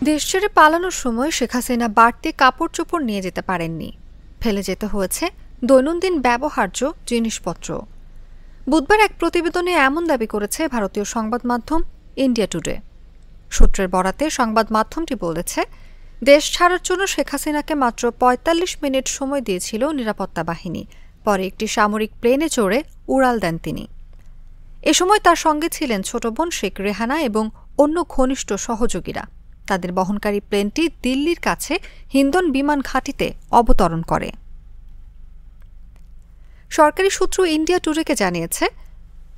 দেশ ছেড়ে পালানোর সময় শেখ হাসিনা বাড়তি কাপড় চোপড় নিয়ে যেতে পারেননি। ফেলে যেতে হয়েছে দৈনন্দিন ব্যবহার্য জিনিসপত্র। বুধবার এক প্রতিবেদনে এমন দাবি করেছে ভারতীয় সংবাদ মাধ্যম ইন্ডিয়া টুডে। সূত্রের বরাতে সংবাদ মাধ্যমটি বলেছে, দেশ ছাড়ার জন্য শেখ হাসিনাকে মাত্র ৪৫ মিনিট সময় দিয়েছিল নিরাপত্তা বাহিনী। পরে একটি সামরিক প্লেনে চড়ে উড়াল দেন তিনি। এ সময় তার সঙ্গে ছিলেন ছোট বোন শেখ রেহানা এবং অন্য ঘনিষ্ঠ সহযোগীরা। তাদের বহনকারী প্লেনটি দিল্লির কাছে হিন্দন বিমান ঘাঁটিতে অবতরণ করে। সরকারি সূত্র ইন্ডিয়া টুডেকে জানিয়েছে,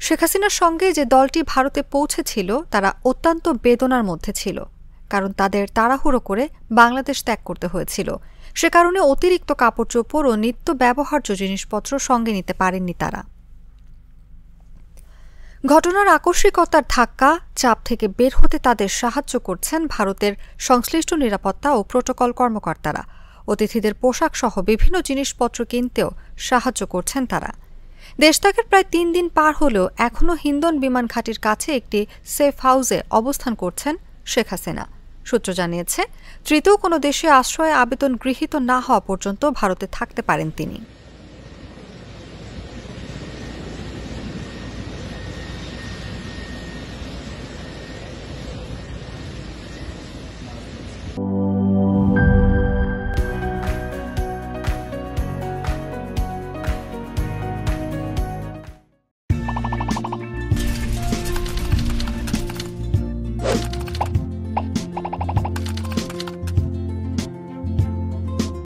শেখ হাসিনার সঙ্গে যে দলটি ভারতে পৌঁছেছিল তারা অত্যন্ত বেদনার মধ্যে ছিল, কারণ তাদের তাড়াহুড়ো করে বাংলাদেশ ত্যাগ করতে হয়েছিল। সে কারণে অতিরিক্ত কাপড়চোপড় ও নিত্য ব্যবহার্য জিনিসপত্র সঙ্গে নিতে পারেননি তারা। ঘটনার আকস্মিকতার ধাক্কা চাপ থেকে বের হতে তাদের সাহায্য করছেন ভারতের সংশ্লিষ্ট নিরাপত্তা ও প্রোটোকল কর্মকর্তারা। অতিথিদের পোশাক সহ বিভিন্ন জিনিসপত্র কিনতেও সাহায্য করছেন তারা। দেশত্যাগের প্রায় ৩ দিন পার হলেও এখনও হিন্দন বিমান ঘাঁটির কাছে একটি সেফ হাউসে অবস্থান করছেন শেখ হাসিনা। সূত্র জানিয়েছে, তৃতীয় কোনো দেশে আশ্রয় আবেদন গৃহীত না হওয়া পর্যন্ত ভারতে থাকতে পারেন তিনি।